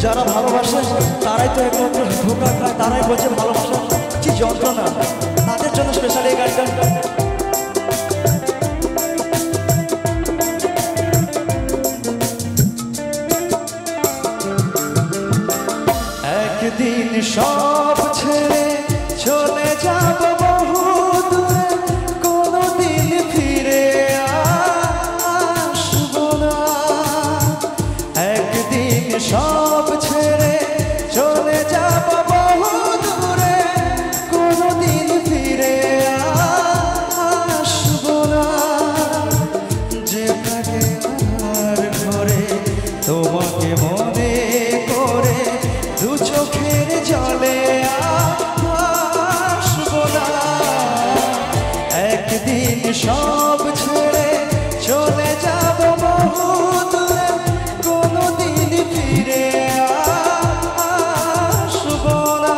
যারা ভালোবাসে তারাই তো একমাত্র ধোঁকা খায়, তারাই বলছে ভালোবাসা কি যন্ত্রণা। তাদের জন্য স্পেশাল এই গানটা। একদিন সব ছেড়ে চলে যাব বহু দূরে, কোনোদিন ফিরে আসবো না। একদিন সব ছেড়ে চলে যাব বহু দূরে, কোনোদিন ফিরে আসবো না। যে থাকে আমার ঘরে তোমাকে মনে করে, দু চোখের জলে আসবো না। একদিন সব ছেড়ে চলে যাব বহু দূরে, কোনোদিন ফিরে আসবো না।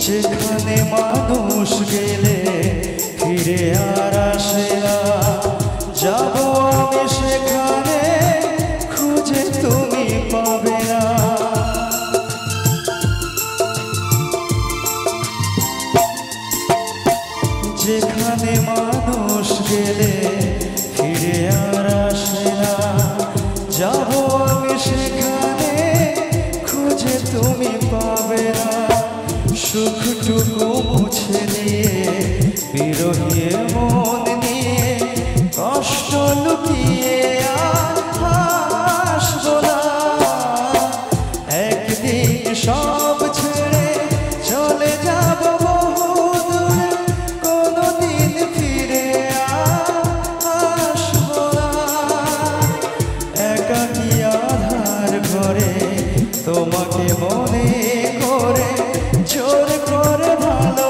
যেখানে মানুষ গেলে ফিরে আর আসে না, যাবো আমি সেখানে খুঁজে তুমি পাবে না। যেখানে মানুষ গেলে ফিরে আর আসে না, যাবো আমি সেখানে খুঁজে তুমি পাবে না। সুখটুকু মুছে দিয়ে বিরহী মন নিয়ে কষ্ট লুকিয়ে আসবো না। একদিন সব ছেড়ে চলে যাব বহু দূরে, কোনোদিন ফিরে আসবো না। একাকী আধার ঘরে তোমাকে মনে করে জোর করে ভালো